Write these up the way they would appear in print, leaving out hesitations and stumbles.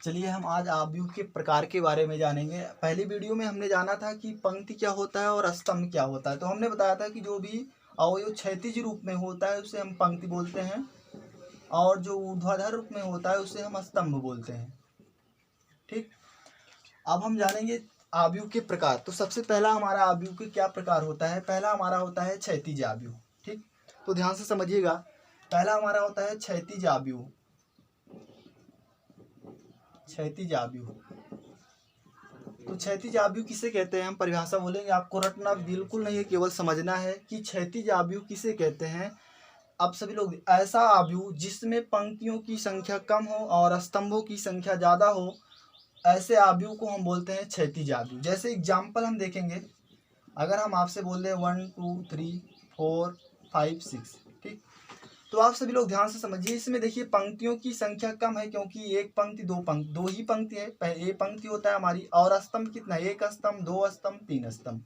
चलिए हम आज आव्यूह के प्रकार के बारे में जानेंगे। पहली वीडियो में हमने जाना था कि पंक्ति क्या होता है और स्तंभ क्या होता है। तो हमने बताया था कि जो भी अवयव क्षैतिज रूप में होता है उसे हम पंक्ति बोलते हैं और जो ऊर्ध्वाधर रूप में होता है उसे हम स्तंभ बोलते हैं। ठीक, अब हम जानेंगे आव्यूह के प्रकार। तो सबसे पहला हमारा आव्यूह के क्या प्रकार होता है। पहला हमारा होता है क्षैतिज आव्यूह। ठीक, तो ध्यान से समझिएगा। पहला हमारा होता है क्षैतिज आव्यूह। क्षैतिज आव्यूह, तो क्षैतिज आव्यूह किसे कहते हैं हम परिभाषा बोलेंगे। आपको रटना बिल्कुल नहीं है, केवल समझना है कि क्षैतिज आव्यूह किसे कहते हैं। अब सभी लोग, ऐसा आव्यूह जिसमें पंक्तियों की संख्या कम हो और स्तंभों की संख्या ज़्यादा हो, ऐसे आव्यूह को हम बोलते हैं क्षैतिज आव्यूह। जैसे एग्जाम्पल हम देखेंगे, अगर हम आपसे बोल रहे हैं 1 2 3 4 5 6, ठीक, तो आप सभी लोग ध्यान से समझिए। इसमें देखिए पंक्तियों की संख्या कम है क्योंकि एक पंक्ति दो ही पंक्ति है। पहले ए पंक्ति होता है हमारी, और स्तंभ कितना, एक स्तंभ, दो स्तंभ, तीन स्तंभ।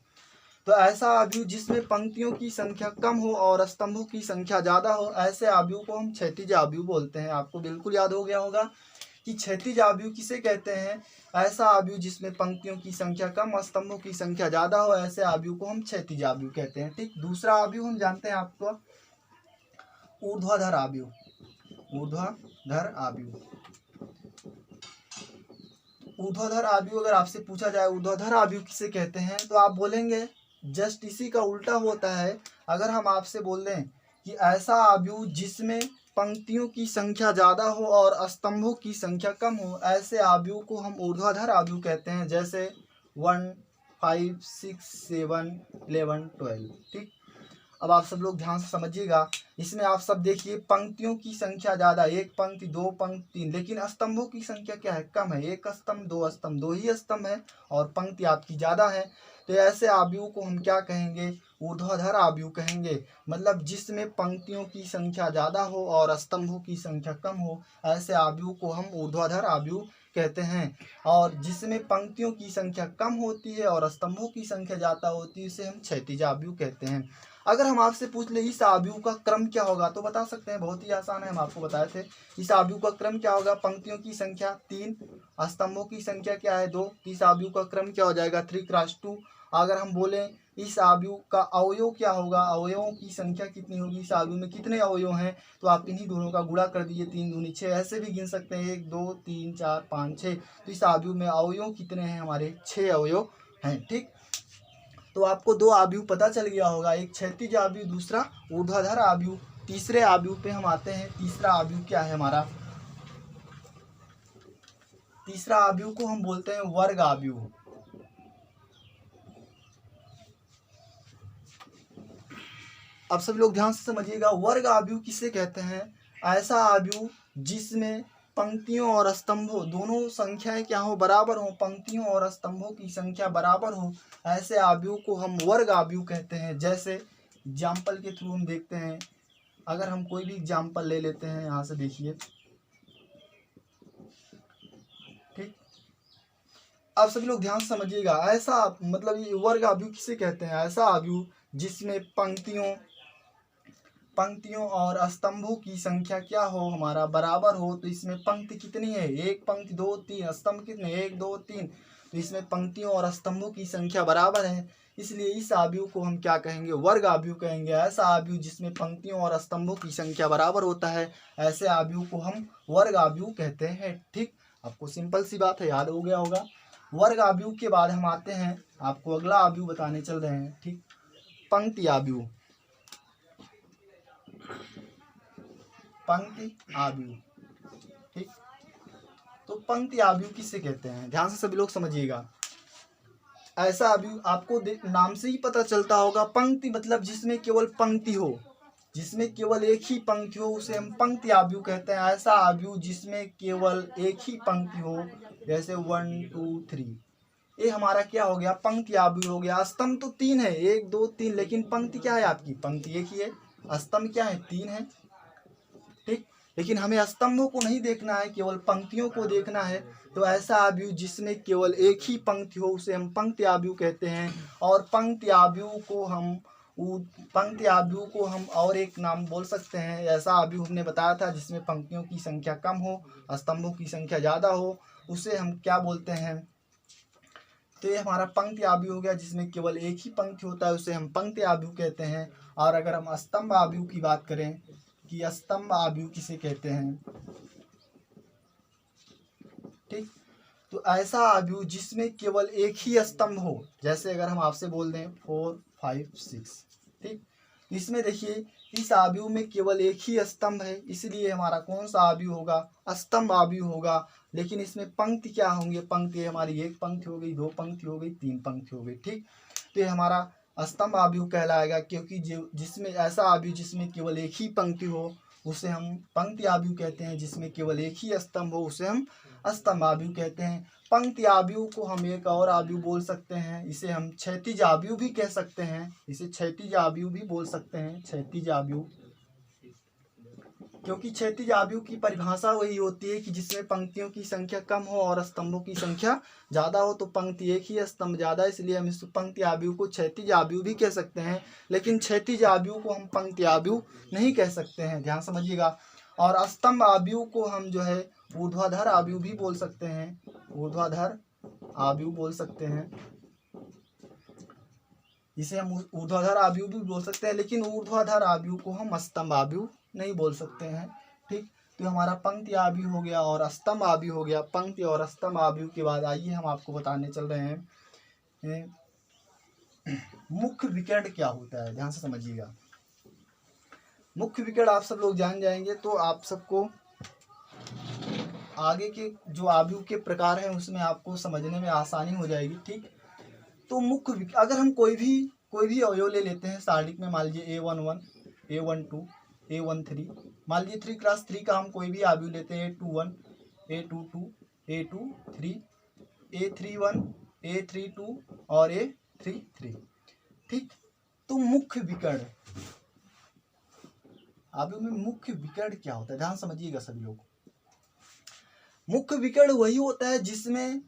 तो ऐसा आव्यूह जिसमें पंक्तियों की संख्या कम हो और स्तंभों की संख्या ज्यादा हो, ऐसे आव्यूह को हम क्षैतिज आव्यूह बोलते हैं। आपको बिल्कुल याद हो गया होगा कि क्षैतिज आव्यूह किसे कहते हैं। ऐसा आव्यूह जिसमें पंक्तियों की संख्या कम, स्तंभों की संख्या ज्यादा हो, ऐसे आव्यूह को हम क्षैतिज आव्यूह कहते हैं। ठीक, दूसरा आव्यूह हम जानते हैं आपको ऊर्ध्वाधर आव्यूह। ऊर्ध्वाधर आव्यूह, ऊर्ध्वाधर आव्यूह अगर आपसे पूछा जाए ऊर्ध्वाधर आव्यूह किसे कहते हैं, तो आप बोलेंगे जस्ट इसी का उल्टा होता है। अगर हम आपसे बोल दें कि ऐसा आव्यूह जिसमें पंक्तियों की संख्या ज्यादा हो और स्तंभों की संख्या कम हो, ऐसे आव्यूह को हम ऊर्ध्वाधर आव्यूह कहते हैं। जैसे 1 5 6 7 11 12। ठीक, अब आप सब लोग ध्यान से समझिएगा। इसमें आप सब देखिए पंक्तियों की संख्या ज्यादा, एक पंक्ति, दो पंक्ति, तीन, लेकिन स्तंभों की संख्या क्या है, कम है। एक स्तंभ, दो ही स्तंभ है और पंक्ति आपकी ज्यादा है। तो ऐसे आव्यूह को हम क्या कहेंगे, ऊर्ध्वाधर आव्यूह कहेंगे। मतलब जिसमें पंक्तियों की संख्या ज्यादा हो और स्तंभों की संख्या कम हो, ऐसे आव्यूह को हम ऊर्ध्वाधर आव्यूह कहते हैं। और जिसमें पंक्तियों की संख्या कम होती है और स्तंभों की संख्या ज्यादा होती है, उसे हम क्षैतिज आव्यूह कहते हैं। अगर हम आपसे पूछ ले इस आव्यूह का क्रम क्या होगा, तो बता सकते हैं, बहुत ही आसान है, हम आपको बताए थे। इस आव्यूह का क्रम क्या होगा, पंक्तियों की संख्या 3, स्तंभों की संख्या क्या है 2, तो इस आव्यूह का क्रम क्या हो जाएगा 3x2। अगर हम बोलें इस आव्यूह का अवयव क्या होगा, अवयवों की संख्या कितनी होगी, इस आव्यूह में कितने अवयव हैं, तो आप इन्हीं दोनों का गुणा कर दीजिए, 3 दूनी 6। ऐसे भी गिन सकते हैं 1 2 3 4 5 6। तो इस आव्यूह में अवयव कितने हैं, हमारे 6 अवयव हैं। ठीक, तो आपको दो आव्यूह पता चल गया होगा, एक क्षैतिज आव्यूह, दूसरा ऊर्ध्वाधर आव्यूह। तीसरे आव्यूह पे हम आते हैं। तीसरा आव्यूह क्या है हमारा, तीसरा आव्यूह को हम बोलते हैं वर्ग आव्यूह। अब सब लोग ध्यान से समझिएगा, वर्ग आव्यूह किसे कहते हैं, ऐसा आव्यूह जिसमें पंक्तियों और स्तंभों दोनों संख्याएं क्या हो, बराबर हो, पंक्तियों और स्तंभों की संख्या बराबर हो, ऐसे आव्यूह को हम वर्ग आव्यूह कहते हैं। जैसे एग्जाम्पल के थ्रू हम देखते हैं, अगर हम कोई भी एग्जाम्पल ले लेते हैं, यहाँ से देखिए। ठीक, अब सभी लोग ध्यान से समझिएगा, ऐसा मतलब ये वर्ग आव्यूह किसे कहते हैं, ऐसा आव्यूह जिसमें पंक्तियों और स्तंभों की संख्या क्या हो, हमारा बराबर हो। तो इसमें पंक्ति कितनी है, एक पंक्ति, 2 3, स्तंभ कितने, 1 2 3। तो इसमें पंक्तियों और स्तंभों की संख्या बराबर है, इसलिए इस आव्यूह को हम क्या कहेंगे, वर्ग आव्यूह कहेंगे। ऐसा आव्यूह जिसमें पंक्तियों और स्तंभों की संख्या बराबर होता है, ऐसे आव्यूह को हम वर्ग आव्यूह कहते हैं। ठीक, आपको सिंपल सी बात है, याद हो गया होगा। वर्ग आव्यूह के बाद हम आते हैं, आपको अगला आव्यूह बताने चल रहे हैं। ठीक, पंक्ति आव्यूह। पंक्ति आव्यूह, ठीक, तो पंक्ति आव्यूह किससे कहते हैं, ध्यान से सभी लोग समझिएगा। ऐसा आव्यूह आपको नाम से ही पता चलता होगा, पंक्ति मतलब जिसमें केवल पंक्ति हो, जिसमें केवल एक ही पंक्ति हो, उसे हम पंक्ति आव्यूह कहते हैं। ऐसा आव्यूह जिसमें केवल एक ही पंक्ति हो, जैसे 1 2 3, ये हमारा क्या हो गया, पंक्ति आव्यूह हो गया। स्तंभ तो 3 है, 1 2 3, लेकिन पंक्ति क्या है आपकी, पंक्ति एक ही है, स्तंभ क्या है 3 है। ठीक, लेकिन हमें स्तंभों को नहीं देखना है, केवल पंक्तियों को देखना है। तो ऐसा आव्यूह जिसमें केवल एक ही पंक्ति हो, उसे हम पंक्ति आव्यूह कहते हैं। और पंक्ति आव्यूह को हम और एक नाम बोल सकते हैं। ऐसा आव्यूह हमने बताया था जिसमें पंक्तियों की संख्या कम हो, स्तंभों की संख्या ज़्यादा हो, उसे हम क्या बोलते हैं, तो ये हमारा पंक्ति आव्यूह हो गया, जिसमें केवल एक ही पंक्ति होता है, उसे हम पंक्ति आव्यूह कहते हैं। और अगर हम स्तंभ आव्यूह की बात करें कि स्तंभ आव्यूह किसे कहते हैं, ठीक, तो ऐसा आव्यूह जिसमें केवल एक ही स्तंभ हो, जैसे अगर हम आपसे बोल दें 4 5 6, ठीक, इसमें देखिए इस आव्यूह में केवल एक ही स्तंभ है, इसलिए हमारा कौन सा आव्यूह होगा, स्तंभ आव्यूह होगा। लेकिन इसमें पंक्ति क्या होंगे, पंक्ति हमारी एक पंक्ति हो गई, दो पंक्ति हो गई, तीन पंक्ति हो गई, ठीक, तो ये हमारा स्तंभ आव्यूह कहलाएगा। क्योंकि जो जिसमें ऐसा आव्यूह जिसमें केवल एक ही पंक्ति हो उसे हम पंक्ति आव्यूह कहते हैं, जिसमें केवल एक ही स्तंभ हो उसे हम स्तंभ आव्यूह कहते हैं। पंक्ति आव्यूह को हम एक और आव्यूह बोल सकते हैं, इसे हम क्षैतिज आव्यूह भी कह सकते हैं, इसे क्षैतिज आव्यूह भी बोल सकते हैं, क्षैतिज आव्यूह। क्योंकि क्षैतिज आव्यूह की परिभाषा वही होती है कि जिसमें पंक्तियों की संख्या कम हो और स्तंभों की संख्या ज़्यादा हो, तो पंक्ति एक ही स्तंभ ज़्यादा, इसलिए हम इस पंक्ति आव्यूह को क्षैतिज आव्यूह भी कह सकते हैं। लेकिन क्षैतिज आव्यूह को हम पंक्ति आव्यूह नहीं कह सकते हैं, ध्यान समझिएगा। और स्तंभ आव्यूह को हम जो है ऊर्ध्वाधर आव्यूह भी बोल सकते हैं, ऊर्ध्वाधर आव्यूह बोल सकते हैं, इसे हम ऊर्ध्वाधर आव्यूह भी बोल सकते हैं। लेकिन ऊर्ध्वाधर आव्यूह को हम स्तंभ आव्यूह नहीं बोल सकते हैं, ठीक। तो हमारा पंक्ति आव्यूह हो गया और स्तंभ आव्यूह हो गया। पंक्ति और स्तंभ आव्यूह के बाद आइए हम आपको बताने चल रहे हैं मुख्य विकर्ण क्या होता है, ध्यान से समझिएगा। मुख्य विकर्ण आप सब लोग जान जाएंगे तो आप सबको आगे के जो आव्यूह के प्रकार हैं उसमें आपको समझने में आसानी हो जाएगी, ठीक। तो मुख्य अगर हम कोई भी अवयव ले लेते हैं शारीरिक में, मान लीजिए A11, A12, A13, मान लीजिए 3x3 का हम कोई भी आव्यूह लेते हैं, A21, A22, A23, A31, A32 और A33, ठीक। तो मुख्य विकर्ण, आव्यूह में मुख्य विकर्ण क्या होता है, ध्यान समझिएगा सभी लोग। मुख्य विकर्ण वही होता है जिसमें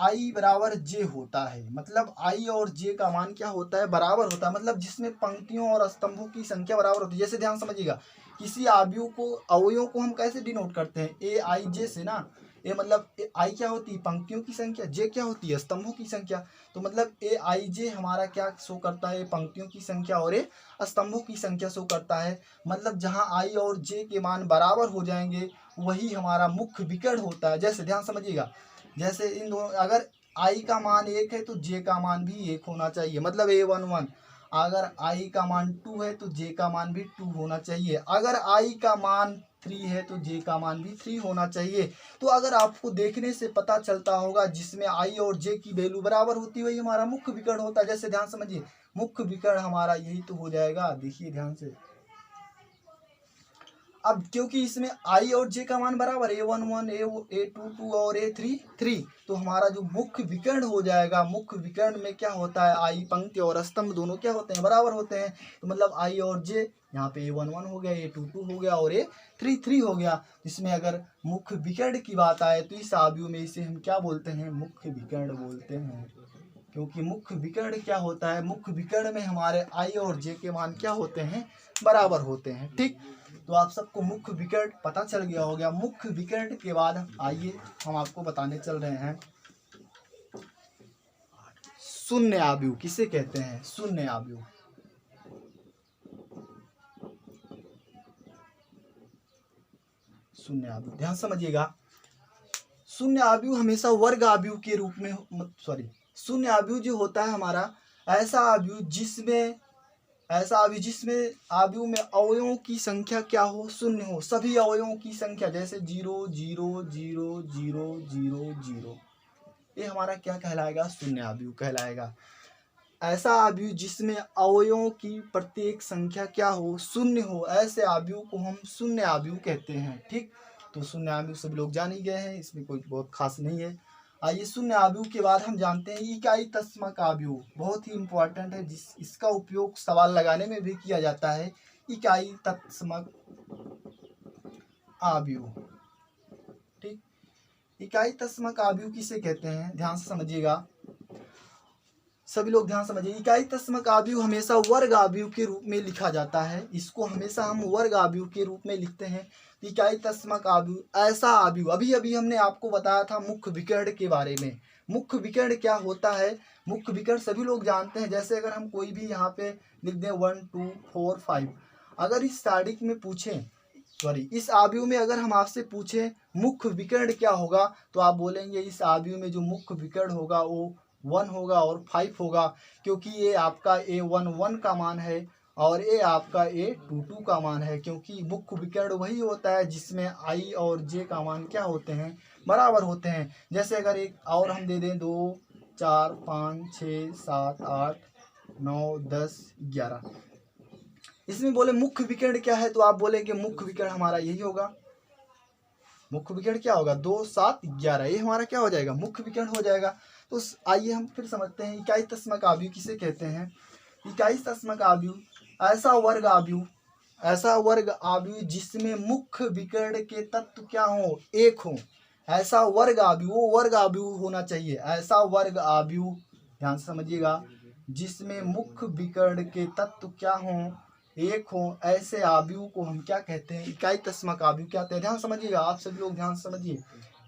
I बराबर J होता है, मतलब I और J का मान क्या होता है, बराबर होता है, मतलब जिसमें पंक्तियों और स्तंभों की संख्या बराबर होती है। जैसे ध्यान समझिएगा, किसी आव्यूह को अवयवों को हम कैसे डिनोट करते हैं, AIJ से ना। ए मतलब I क्या होती है, पंक्तियों की संख्या, J क्या होती है, स्तंभों की संख्या। तो मतलब AIJ हमारा क्या शो करता है, पंक्तियों की संख्या और स्तंभों की संख्या शो करता है। मतलब जहाँ I और J के मान बराबर हो जाएंगे वही हमारा मुख्य विकर्ण होता है। जैसे ध्यान समझिएगा, जैसे इन दोनों, अगर I का मान 1 है तो J का मान भी 1 होना चाहिए, मतलब A11। अगर I का मान 2 है तो J का मान भी 2 होना चाहिए। अगर I का मान 3 है तो J का मान भी 3 होना चाहिए। तो अगर आपको देखने से पता चलता होगा जिसमें I और J की वैल्यू बराबर होती है वही हमारा मुख्य विकर्ण होता है। जैसे ध्यान समझिए, मुख्य विकर्ण हमारा यही तो हो जाएगा, देखिए ध्यान से। अब क्योंकि इसमें I और J का मान बराबर, A11, A22 और A33, तो हमारा जो मुख्य विकर्ण हो जाएगा, मुख्य विकर्ण में क्या होता है, I पंक्ति और स्तंभ दोनों क्या होते हैं, बराबर होते हैं। तो मतलब I और J यहाँ पे A11 हो गया, A22 हो गया और A33 हो गया। इसमें अगर मुख्य विकर्ण की बात आए तो इस आव्यूह में इसे हम क्या बोलते हैं, मुख्य विकर्ण बोलते हैं। क्योंकि मुख्य विकर्ण क्या होता है, मुख्य विकर्ण में हमारे I और J के मान क्या होते हैं, बराबर होते हैं, ठीक। तो आप सबको मुख्य विकर्ण पता चल गया हो गया। मुख्य विकर्ण के बाद आइए हम आपको बताने चल रहे हैं शून्य आव्यूह किसे कहते हैं, शून्य आव्यूह। शून्य आव्यूह ध्यान समझिएगा, शून्य आव्यूह हमेशा वर्ग आव्यूह के रूप में, शून्य आव्यूह जो होता है हमारा ऐसा आव्यूह जिसमें आव्यूह में अवयवों की संख्या क्या हो, शून्य हो। सभी अवयवों की संख्या, जैसे 0 0 0 0 0 0, ये हमारा क्या कहलाएगा, शून्य आव्यूह कहलाएगा। ऐसा आव्यूह जिसमें अवयवों की प्रत्येक संख्या क्या हो, शून्य हो, ऐसे आव्यूह को हम शून्य आव्यूह कहते हैं, ठीक। तो शून्य आव्यूह सभी लोग जान ही गए हैं, इसमें कोई बहुत खास नहीं है। आइए शून्य आव्यूह के बाद हम जानते हैं इकाई तत्समक आव्यूह, बहुत ही इंपॉर्टेंट है, इसका उपयोग सवाल लगाने में भी किया जाता है। इकाई तत्समक आव्यूह, ठीक। इकाई तत्समक आव्यूह किसे कहते हैं, ध्यान से समझिएगा। सभी लोग ध्यान समझिए, इकाई तस्मक आव्यूह हमेशा वर्ग आव्यूह के रूप में लिखा जाता है। इसको हमेशा हम वर्ग आव्यूह के रूप में लिखते हैं। इकाई तस्मक आव्यूह ऐसा आव्यूह, अभी अभी हमने आपको बताया था मुख्य विकर्ण के बारे में। मुख्य विकर्ण क्या होता है? मुख्य विकर्ण सभी लोग जानते हैं। जैसे अगर हम कोई भी यहाँ पे लिख दें 1 2 4 5, अगर इस तारीख में पूछें, सॉरी इस आव्यूह में अगर हम आपसे पूछें मुख्य विकर्ण क्या होगा, तो आप बोलेंगे इस आव्यूह में जो मुख्य विकर्ण होगा वो 1 होगा और 5 होगा, क्योंकि ये आपका A1 1 का मान है और ये आपका A2 2 का मान है। क्योंकि मुख्य विकर्ण वही होता है जिसमें I और J का मान क्या होते हैं? बराबर होते हैं। जैसे अगर एक और हम दे दें 2 4 5 6 7 8 9 10 11, इसमें बोले मुख्य विकर्ण क्या है, तो आप बोलेंगे मुख्य विकर्ण हमारा यही होगा। मुख्य विकर्ण क्या होगा? 2 7 11, ये हमारा क्या हो जाएगा? मुख्य विकर्ण हो जाएगा। तो आइए हम फिर समझते हैं इकाई तस्मक आव्यूह किसे कहते हैं। इकाई तस्मक आव्यूह ऐसा वर्ग आव्यूह, ऐसा वर्ग आव्यूह जिसमें मुख्य विकर्ण के तत्व क्या हो? एक हो। ऐसा वर्ग आव्यूह, वो वर्ग आव्यूह होना चाहिए। ऐसा वर्ग आव्यूह, ध्यान से समझिएगा, जिसमें मुख्य विकर्ण के तत्व क्या हो? एक हो। ऐसे आव्यूह को हम क्या कहते हैं? इकाई तस्मक आव्यूह कहते हैं। ध्यान समझिएगा, आप सभी लोग ध्यान समझिए।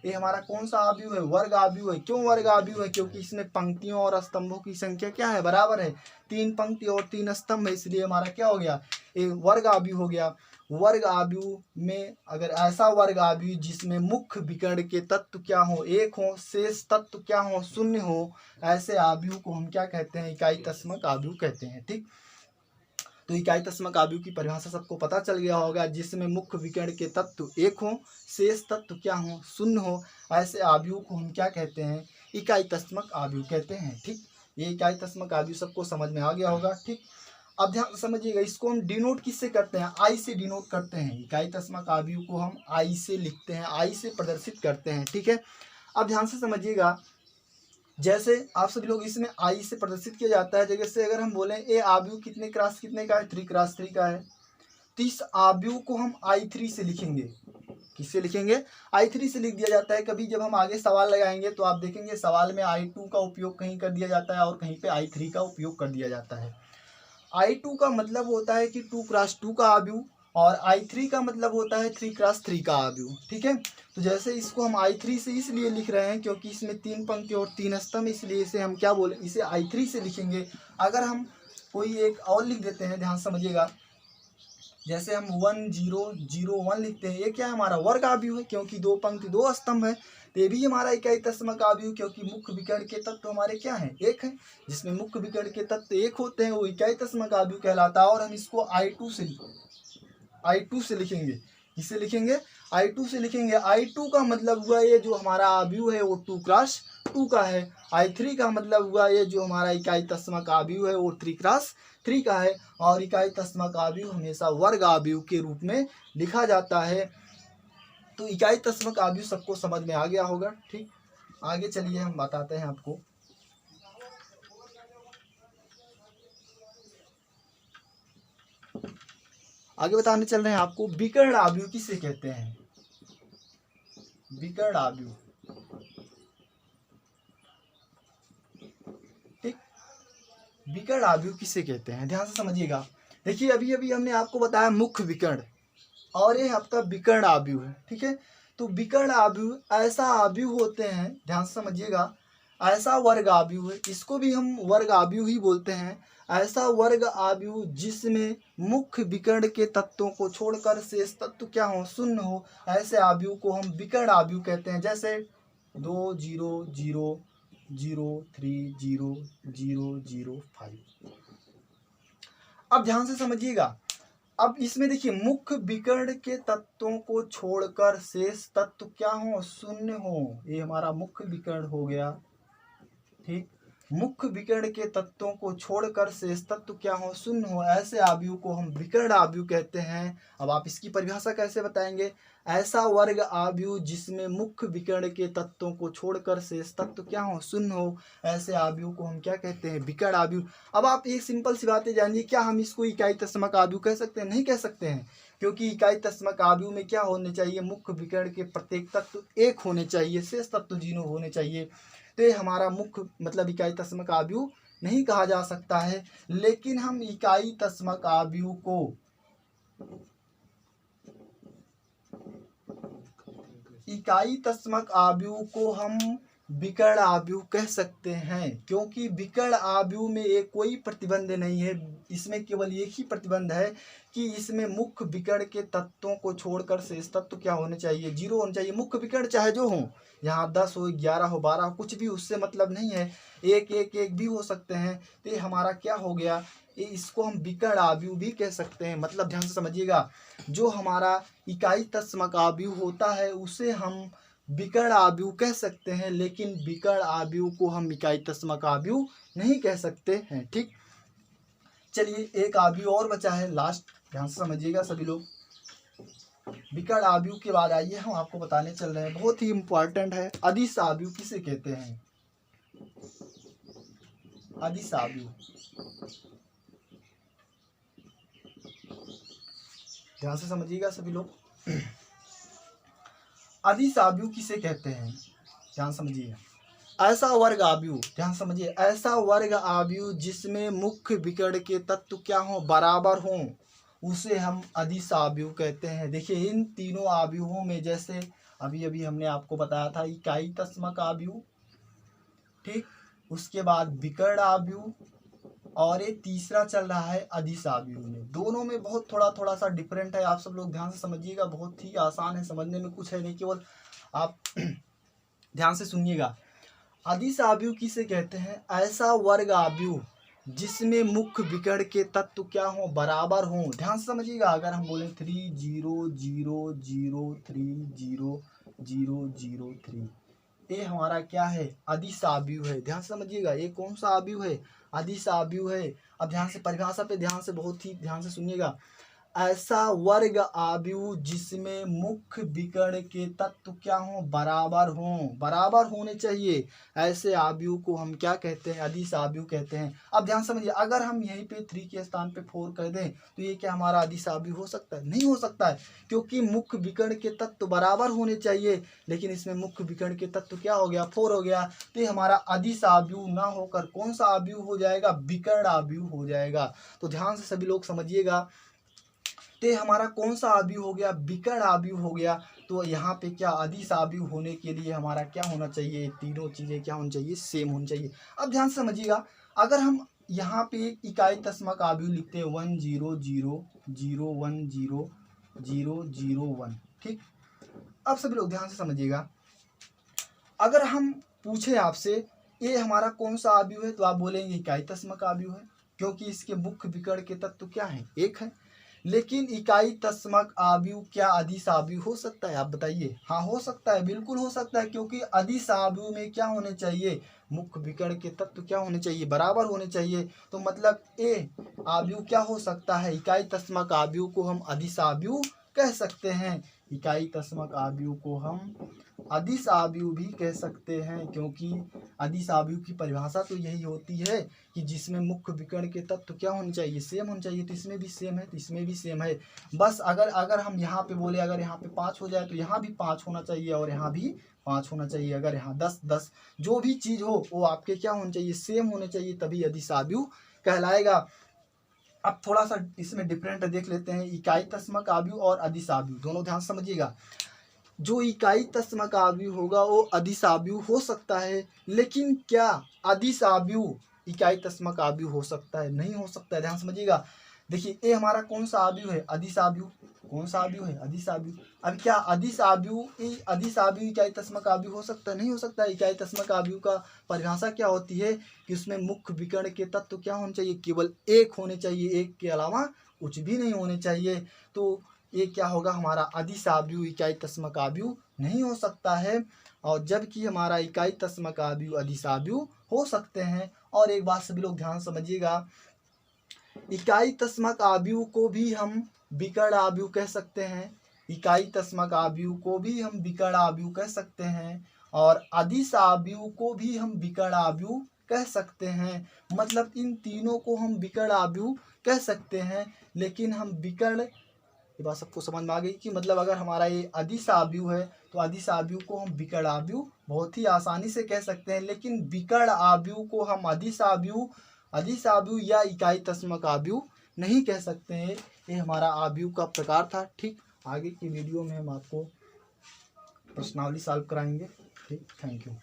ये हमारा कौन सा आव्यूह है? वर्ग आव्यूह है। क्यों वर्ग आव्यूह है? क्योंकि इसमें पंक्तियों और स्तंभों की संख्या क्या है? बराबर है। 3 पंक्ति और 3 स्तंभ है, इसलिए हमारा क्या हो गया? ये वर्ग आव्यूह हो गया। वर्ग आव्यूह में अगर ऐसा वर्ग आव्यूह जिसमें मुख्य विकर्ण के तत्व क्या हो? एक हो, शेष तत्व क्या हो? शून्य हो, ऐसे आव्यूह को हम क्या कहते हैं? इकाई तस्मक आव्यूह कहते हैं। ठीक, तो इकाई तस्मक आव्यूह की परिभाषा सबको पता चल गया होगा। जिसमें मुख्य विकर्ण के तत्व एक हो, शेष तत्व क्या हो? शून्य हो, ऐसे आव्यूह को हम क्या कहते हैं? इकाई तस्मक आव्यूह कहते हैं। ठीक, ये इकाई तस्मक आव्यूह सबको समझ में आ गया होगा। ठीक, अब ध्यान समझिएगा, इसको हम डिनोट किससे करते हैं? आई से डिनोट करते हैं। इकाई तस्मक आव्यूह को हम आई से लिखते हैं, आई से प्रदर्शित करते हैं। ठीक है, अब ध्यान से समझिएगा, जैसे आप सभी लोग इसमें आई से प्रदर्शित किया जाता है। जैसे अगर हम बोलें ए आव्यूह कितने क्रॉस कितने का है? 3 क्रॉस 3 का है। तो इस आव्यूह को हम I3 से लिखेंगे। किससे लिखेंगे? I3 से लिख दिया जाता है। कभी जब हम आगे सवाल लगाएंगे तो आप देखेंगे सवाल में I2 का उपयोग कहीं कर दिया जाता है और कहीं पे I3 का उपयोग कर दिया जाता है। I2 का मतलब होता है कि 2 क्रॉस 2 का आव्यूह और I3 का मतलब होता है 3 क्रॉस 3 का आव्यूह। ठीक है, तो जैसे इसको हम I3 से इसलिए लिख रहे हैं क्योंकि इसमें 3 पंक्ति और 3 स्तंभ, इसलिए इसे हम क्या बोले? इसे I3 से लिखेंगे। अगर हम कोई एक और लिख देते हैं, ध्यान समझिएगा, जैसे हम 1 0 0 1 लिखते हैं, ये क्या है? हमारा वर्ग आव्यूह है, क्योंकि 2 पंक्ति 2 स्तंभ है। तो ये भी हमारा इकाई तस्मक आव्यूह, क्योंकि मुख्य विकर्ण के तत्व हमारे क्या हैं? एक है। जिसमें मुख्य विकर्ण के तत्व एक होते हैं वो इकाई तस्मक आव्यूह कहलाता है। और हम इसको I2 से लिखेंगे। किससे लिखेंगे? I2 से लिखेंगे। I2 का मतलब हुआ ये जो हमारा आव्यूह है वो 2 क्रॉस 2 का है। I3 का मतलब हुआ ये जो हमारा इकाई तस्मक आव्यूह है वो 3 क्रॉस 3 का है। और इकाई तस्मक आव्यूह हमेशा वर्ग आव्यूह के रूप में लिखा जाता है। तो इकाई तस्मक आव्यूह सबको समझ में आ गया होगा। ठीक, आगे चलिए हम बताते हैं आपको। आगे बताने चल रहे हैं आपको विकर्ण आव्यूह किसे कहते हैं। विकर्ण आव्यूह, ठीक, विकर्ण आव्यूह किसे कहते हैं? ध्यान से समझिएगा। देखिए, अभी अभी हमने आपको बताया मुख्य विकर्ण और ये आपका विकर्ण आव्यूह है। ठीक है, तो विकर्ण आव्यूह ऐसा आव्यूह होते हैं, ध्यान से समझिएगा, ऐसा वर्ग आव्यूह है, इसको भी हम वर्ग आव्यूह ही बोलते हैं। ऐसा वर्ग आव्यूह जिसमें मुख्य विकर्ण के तत्वों को छोड़कर शेष तत्व क्या हो? शून्य हो, ऐसे आव्यूह को हम विकर्ण आव्यूह कहते हैं। जैसे 2 0 0 0 3 0 0 0 5। अब ध्यान से समझिएगा, अब इसमें देखिए मुख्य विकर्ण के तत्वों को छोड़कर शेष तत्व क्या हो? शून्य हो, ये हमारा मुख्य विकर्ण हो गया। ठीक, मुख्य विकर्ण के तत्वों को छोड़कर शेष तत्व क्या हो? शून्य हो, ऐसे आव्यूह को हम विकर्ण आव्यूह कहते हैं। अब आप इसकी परिभाषा कैसे बताएंगे? ऐसा वर्ग आव्यूह जिसमें मुख्य विकर्ण के तत्वों को छोड़कर शेष तत्व क्या हो? शून्य हो, ऐसे आव्यूह को हम क्या कहते हैं? विकर्ण आव्यूह। अब आप एक सिंपल सी बातें जानिए, क्या हम इसको इकाई तस्मक आव्यूह कह सकते हैं? नहीं कह सकते हैं, क्योंकि इकाई तस्मक आव्यूह में क्या होने चाहिए? मुख्य विकर्ण के प्रत्येक तत्व एक होने चाहिए, शेष तत्व 0 होने चाहिए। तो ये हमारा मुख्य मतलब इकाई तस्मक आव्यूह नहीं कहा जा सकता है, लेकिन हम इकाई तस्मक आव्यूह को हम विकर्ण आव्यूह कह सकते हैं, क्योंकि विकर्ण आव्यूह में एक कोई प्रतिबंध नहीं है। इसमें केवल एक ही प्रतिबंध है कि इसमें मुख्य विकर्ण के तत्वों को छोड़कर शेष तत्व क्या होने चाहिए, 0 होने चाहिए। मुख्य विकर्ण चाहे जो हो, यहाँ 10 हो, 11 हो, 12 हो, कुछ भी उससे मतलब नहीं है, एक एक एक भी हो सकते हैं। तो ये हमारा क्या हो गया, ये इसको हम विकर्ण आव्यूह भी कह सकते हैं। मतलब ध्यान से समझिएगा, जो हमारा इकाई तस्मक आव्यूह होता है उसे हम विकर्ण आव्यूह कह सकते हैं, लेकिन विकर्ण आव्यूह को हम इकाई तस्मक आव्यूह नहीं कह सकते हैं। ठीक, चलिए एक आव्यूह और बचा है लास्ट, ध्यान से समझिएगा सभी लोग। विकर्ण आव्यूह के बाद आइए हम आपको बताने चल रहे हैं, बहुत ही इंपॉर्टेंट है, अदिश आव्यूह किसे कहते हैं। अदिश आव्यूह, ध्यान से समझिएगा सभी लोग। अदिश आव्यूह किसे कहते हैं, ध्यान समझिए। ऐसा वर्ग आव्यूह, ध्यान समझिए, ऐसा वर्ग आव्यूह जिसमें मुख्य विकर्ण के तत्व क्या हो, बराबर हो, उसे हम अदिश आव्यूह कहते हैं। देखिए इन तीनों आव्यूहों में, जैसे अभी अभी हमने आपको बताया था इकाई तस्मक आव्यूह, ठीक, उसके बाद विकर्ण आव्यूह, और ये तीसरा चल रहा है अदिश आव्यूह में। दोनों में बहुत थोड़ा सा डिफरेंट है, आप सब लोग ध्यान से समझिएगा, बहुत ही आसान है, समझने में कुछ है नहीं, केवल आप ध्यान से सुनिएगा। अदिश आव्यूह किसे कहते हैं, ऐसा वर्ग आव्यूह जिसमें मुख्य विकर्ण के तत्व क्या हो, बराबर हो। ध्यान से समझिएगा, अगर हम बोलें 3 0 0 0 3 0 0 0 3, ये हमारा क्या है, अदिश आव्यूह है। ध्यान से समझिएगा, ये कौन सा आव्यूह है, अदिश आव्यूह है। अब ध्यान से परिभाषा पे ध्यान से, बहुत ही ध्यान से सुनिएगा। ऐसा वर्ग आव्यूह जिसमें मुख्य विकर्ण के तत्व क्या हो, बराबर हो, बराबर होने चाहिए, ऐसे आव्यूह को हम क्या कहते हैं, अदिश आव्यूह कहते हैं। अब ध्यान समझिए, अगर हम यहीं पे 3 के स्थान पे 4 कर दें तो ये क्या हमारा अदिश आव्यूह हो सकता है, नहीं हो सकता है, क्योंकि मुख्य विकर्ण के तत्व बराबर होने चाहिए, लेकिन इसमें मुख्य विकर्ण के तत्व क्या हो गया, 4 हो गया। तो ये हमारा अदिश आव्यूह ना होकर कौन सा आव्यूह हो जाएगा, विकर्ण आव्यूह हो जाएगा। तो ध्यान से सभी लोग समझिएगा, तो हमारा कौन सा आव्यूह हो गया, विकर्ण आव्यूह हो गया। तो यहाँ पे क्या, अदिश आव्यूह होने के लिए हमारा क्या होना चाहिए, तीनों चीजें क्या होनी चाहिए, सेम होनी चाहिए। अब ध्यान से समझिएगा, अगर हम यहाँ पे इकाई तस्मक आव्यूह लिखते हैं 1 0 0 0 1 0 0 0 1, ठीक। अब सभी लोग ध्यान से समझिएगा, अगर हम पूछे आपसे ये हमारा कौन सा आव्यूह है, तो आप बोलेंगे इकाई तस्मक आव्यूह है, क्योंकि इसके मुख्य विकर्ण के तत्व क्या है, एक है। लेकिन इकाई तस्मक आव्यूह क्या अदिश आव्यूह हो सकता है, आप बताइए। हाँ हो सकता है, बिल्कुल हो सकता है, क्योंकि अदिश आव्यूह में क्या होने चाहिए, मुख्य विकर्ण के तत्व क्या होने चाहिए, बराबर होने चाहिए। तो मतलब ए आव्यूह क्या हो सकता है, इकाई तस्मक आव्यूह को हम अदिश आव्यूह कह सकते हैं। इकाई तस्मक आव्यूह को हम अदिश आव्यूह भी कह सकते हैं, क्योंकि अदिश आव्यूह की परिभाषा तो यही होती है कि जिसमें मुख्य विकर्ण के तत्व क्या होने चाहिए, सेम होने चाहिए। तो इसमें भी सेम है, तो इसमें भी सेम है। बस अगर हम यहाँ पे बोले, अगर यहाँ पे 5 हो जाए तो यहाँ भी 5 होना चाहिए, और यहाँ भी 5 होना चाहिए। अगर यहाँ 10 10, जो भी चीज हो वो आपके क्या होने चाहिए, सेम होने चाहिए, तभी अदिश आव्यूह कहलाएगा। अब थोड़ा सा इसमें डिफरेंट देख लेते हैं, इकाई तस्मक आव्यूह और अदिश आव्यूह, दोनों ध्यान समझिएगा। जो इकाई तस्मक आव्यूह होगा वो अदिश आव्यूह हो सकता है, लेकिन क्या अदिश आव्यूह इकाई तस्मक आव्यूह हो सकता है, नहीं हो सकता है। ध्यान समझिएगा, देखिए ये हमारा कौन सा आव्यूह है, अदिश आव्यूह। कौन सा आव्यूह है, अदिश आव्यूह। अब क्या अदिश आव्यूह इकाई तस्मक आव्यूह हो सकता है, नहीं हो सकता है। इकाई तस्मक आव्यूह का परिभाषा क्या होती है कि उसमें मुख्य विकर्ण के तत्व क्या होने चाहिए, केवल एक होने चाहिए, एक के अलावा कुछ भी नहीं होने चाहिए। तो ये क्या होगा, हमारा अदिश आव्यूह इकाई तस्मक आव्यूह नहीं हो सकता है, और जबकि हमारा इकाई तस्मक आव्यूह अदिश आव्यूह हो सकते हैं। और एक बात सभी लोग ध्यान समझिएगा, इकाई तस्मक आव्यूह को भी हम विकर्ण आव्यूह कह सकते हैं, इकाई तस्मक आव्यूह को भी हम विकर्ण आव्यूह कह सकते हैं, और अदिश आव्यूह को भी हम विकर्ण आव्यूह कह सकते हैं। मतलब इन तीनों को हम विकर्ण आव्यूह कह सकते हैं, लेकिन हम विकर्ण, ये बात सबको समझ में आ गई कि मतलब अगर हमारा ये अदिश आव्यूह है तो अदिश आव्यूह को हम विकर्ण आव्यूह बहुत ही आसानी से कह सकते हैं, लेकिन विकर्ण आव्यूह को हम अदिश आव्यूह अदिश आव्यूह या इकाई तस्मक आव्यूह नहीं कह सकते हैं। ये हमारा आव्यूह का प्रकार था। ठीक, आगे की वीडियो में हम आपको प्रश्नावली सॉल्व कराएंगे। ठीक, थैंक यू।